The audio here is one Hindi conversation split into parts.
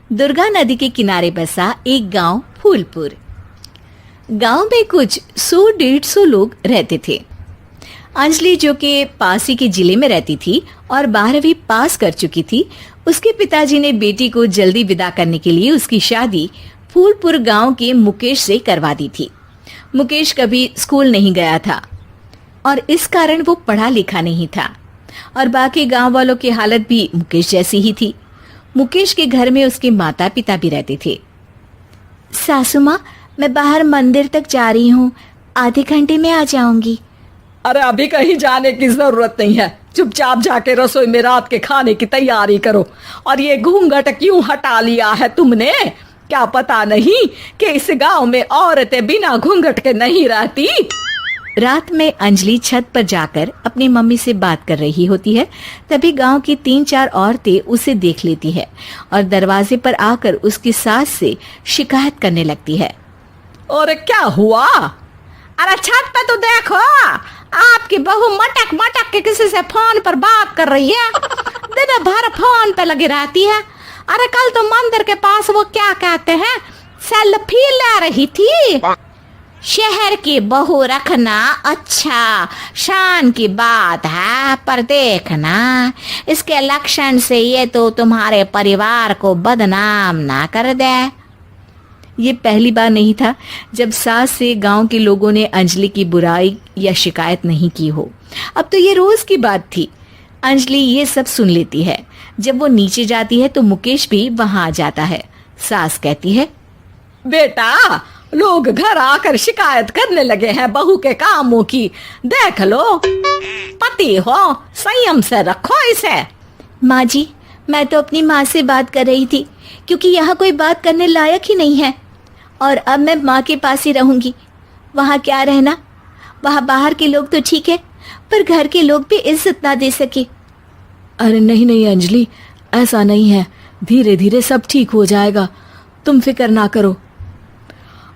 दुर्गा नदी के किनारे बसा एक गांव फूलपुर। गांव में कुछ 100-150 लोग रहते थे। अंजलि, जो कि पास ही के जिले में रहती थी और 12वीं पास कर चुकी थी, उसके पिताजी ने बेटी को जल्दी विदा करने के लिए उसकी शादी फूलपुर गांव के मुकेश से करवा दी थी। मुकेश कभी स्कूल नहीं गया था और इस कारण वो पढ़ा लिखा नहीं था और बाकी गांव वालों की हालत भी मुकेश जैसी ही थी। मुकेश के घर में उसके माता पिता भी रहते थे। सासू माँ, मैं बाहर मंदिर तक जा रही हूँ, आधे घंटे में आ जाऊंगी। अरे अभी कहीं जाने की जरूरत नहीं है, चुपचाप जाके रसोई में रात के खाने की तैयारी करो। और ये घूंघट क्यों हटा लिया है तुमने? क्या पता नहीं कि इस गांव में औरतें बिना घूंघट के नहीं रहती? रात में अंजलि छत पर जाकर अपनी मम्मी से बात कर रही होती है। तभी गांव की 3-4 औरतें उसे देख लेती है और दरवाजे पर आकर उसकी सास से शिकायत करने लगती है। और क्या हुआ? अरे छत पे तो देखो, आपकी बहू मटक मटक के किसी से फोन पर बात कर रही है। दिन भर फोन पे लगी रहती है। अरे कल तो मंदिर के पास वो क्या कहते हैं, सेल्फी ले रही थी। शहर की बहू रखना अच्छा शान की बात है, पर देखना इसके लक्षण से ये तो तुम्हारे परिवार को बदनाम ना कर दे। ये पहली बार नहीं था जब सास से गांव के लोगों ने अंजलि की बुराई या शिकायत नहीं की हो। अब तो ये रोज की बात थी। अंजलि ये सब सुन लेती है। जब वो नीचे जाती है तो मुकेश भी वहां आ जाता है। सास कहती है, बेटा, लोग घर आकर शिकायत करने लगे हैं बहू के कामों की। देख लो, पति हो, संयम से रखो इसे। माँ जी, मैं तो अपनी माँ से बात कर रही थी, क्योंकि यहाँ कोई बात करने लायक ही नहीं है और अब मैं माँ के पास ही रहूंगी। वहाँ क्या रहना, वहाँ बाहर के लोग तो ठीक है, पर घर के लोग भी इज्जत ना दे सके। अरे नहीं नहीं अंजलि, ऐसा नहीं है, धीरे धीरे सब ठीक हो जाएगा, तुम फिक्र ना करो।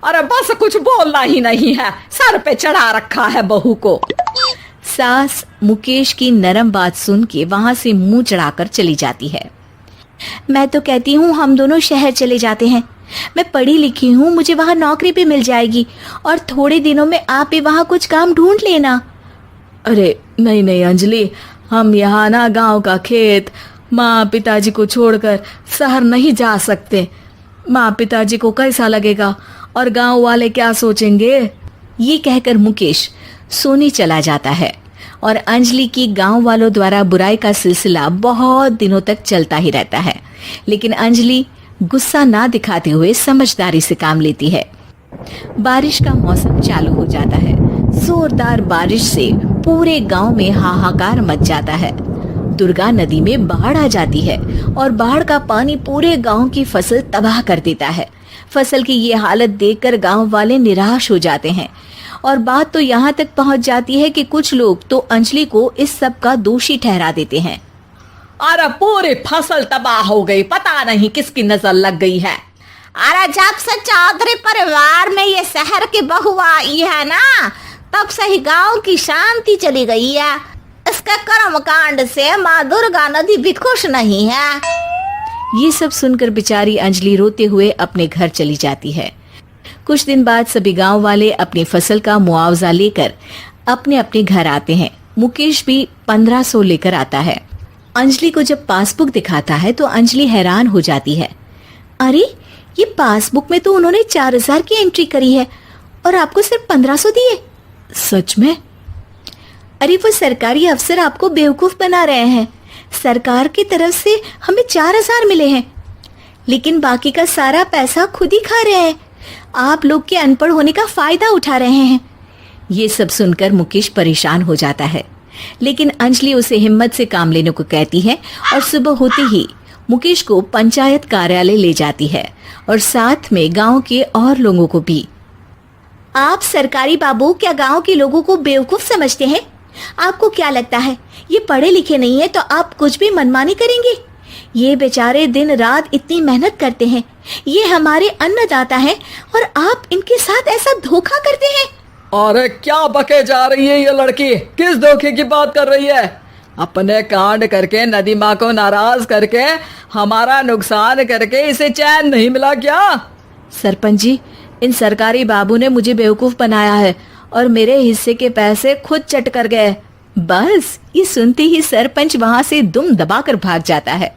अरे बस कुछ बोलना ही नहीं है, सर पे चढ़ा रखा है बहू को। सास मुकेश की नरम बात सुन के वहां से मुंह चढ़ाकर चली जाती है। मैं तो कहती हूँ हम दोनों शहर चले जाते हैं। मैं पढ़ी लिखी हूँ, मुझे वहाँ नौकरी भी मिल जाएगी और थोड़े दिनों में आप भी वहाँ कुछ काम ढूंढ लेना। अरे नहीं नहीं अंजलि, हम यहाँ ना गांव का खेत, माँ पिताजी को छोड़कर शहर नहीं जा सकते। माँ पिताजी को कैसा लगेगा और गांव वाले क्या सोचेंगे? ये कहकर मुकेश सोने चला जाता है और अंजलि की गांव वालों द्वारा बुराई का सिलसिला बहुत दिनों तक चलता ही रहता है। लेकिन अंजलि गुस्सा ना दिखाते हुए समझदारी से काम लेती है। बारिश का मौसम चालू हो जाता है। जोरदार बारिश से पूरे गांव में हाहाकार मच जाता है। दुर्गा नदी में बाढ़ आ जाती है और बाढ़ का पानी पूरे गांव की फसल तबाह कर देता है। फसल की ये हालत देखकर गांव वाले निराश हो जाते हैं और बात तो यहाँ तक पहुँच जाती है कि कुछ लोग तो अंजलि को इस सब का दोषी ठहरा देते हैं। अरे पूरी फसल तबाह हो गई, पता नहीं किसकी नजर लग गई है। अरे जब से चौधरी परिवार में ये शहर की बहू आई है ना, तब से ही गांव की शांति चली गई है। इसके कर्म कांड से माँ दुर्गा नदी भी खुश नहीं है। ये सब सुनकर बेचारी अंजलि रोते हुए अपने घर चली जाती है। कुछ दिन बाद सभी गांव वाले अपनी फसल का मुआवजा लेकर अपने अपने घर आते हैं। मुकेश भी 1500 लेकर आता है। अंजलि को जब पासबुक दिखाता है तो अंजलि हैरान हो जाती है। अरे, ये पासबुक में तो उन्होंने 4000 की एंट्री करी है और आपको सिर्फ 1500 दिए। सच में? अरे वो सरकारी अफसर आपको बेवकूफ बना रहे हैं। सरकार की तरफ से हमें 4000 मिले हैं, लेकिन बाकी का सारा पैसा खुद ही खा रहे हैं। आप लोग के अनपढ़ होने का फायदा उठा रहे हैं। ये सब सुनकर मुकेश परेशान हो जाता है, लेकिन अंजलि उसे हिम्मत से काम लेने को कहती है और सुबह होते ही मुकेश को पंचायत कार्यालय ले जाती है और साथ में गांव के और लोगों को भी। आप सरकारी बाबू क्या गांव के लोगों को बेवकूफ समझते हैं? आपको क्या लगता है ये पढ़े लिखे नहीं है तो आप कुछ भी मनमानी करेंगे? ये बेचारे दिन रात इतनी मेहनत करते हैं, ये हमारे अन्नदाता हैं और आप इनके साथ ऐसा धोखा करते हैं। अरे क्या बके जा रही है ये लड़की, किस धोखे की बात कर रही है? अपने कांड करके नदी माँ को नाराज करके हमारा नुकसान करके इसे चैन नहीं मिला क्या? सरपंच जी, इन सरकारी बाबू ने मुझे बेवकूफ बनाया है और मेरे हिस्से के पैसे खुद चट कर गए। बस ये सुनते ही सरपंच वहां से दुम दबाकर भाग जाता है।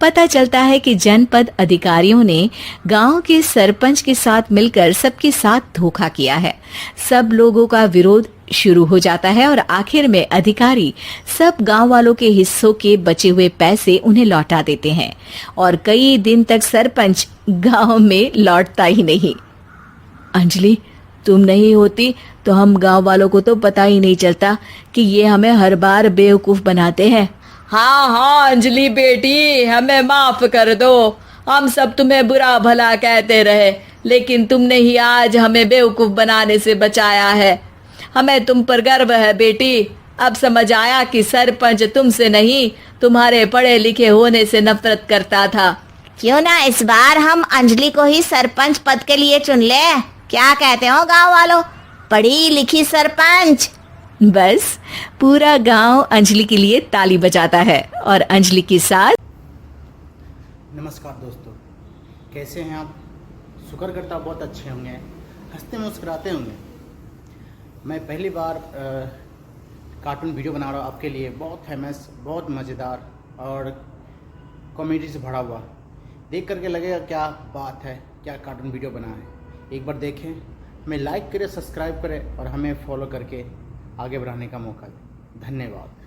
पता चलता है कि जनपद अधिकारियों ने गांव के सरपंच के साथ मिलकर सबके साथ धोखा किया है। सब लोगों का विरोध शुरू हो जाता है और आखिर में अधिकारी सब गांव वालों के हिस्सों के बचे हुए पैसे उन्हें लौटा देते हैं और कई दिन तक सरपंच गांव में लौटता ही नहीं। अंजलि, तुम नहीं होती तो हम गांव वालों को तो पता ही नहीं चलता कि ये हमें हर बार बेवकूफ बनाते हैं। हाँ हाँ अंजलि बेटी, हमें माफ कर दो। हम सब तुम्हें बुरा भला कहते रहे, लेकिन तुमने ही आज हमें बेवकूफ बनाने से बचाया है। हमें तुम पर गर्व है बेटी। अब समझ आया कि सरपंच तुमसे नहीं, तुम्हारे पढ़े लिखे होने से नफरत करता था। क्यों ना इस बार हम अंजलि को ही सरपंच पद के लिए चुन ले। क्या कहते हो गांव वालों? पढ़ी लिखी सरपंच। बस पूरा गांव अंजलि के लिए ताली बजाता है और अंजलि के साथ। नमस्कार दोस्तों, कैसे हैं आप? शुक्र करता बहुत अच्छे होंगे, हंसते मुस्कुराते होंगे। मैं पहली बार कार्टून वीडियो बना रहा हूँ आपके लिए, बहुत फेमस, बहुत मज़ेदार और कॉमेडी से भरा हुआ। देख करके लगेगा क्या बात है, क्या कार्टून वीडियो बना है। एक बार देखें, हमें लाइक करें, सब्सक्राइब करें और हमें फॉलो करके आगे बढ़ाने का मौका दें। धन्यवाद।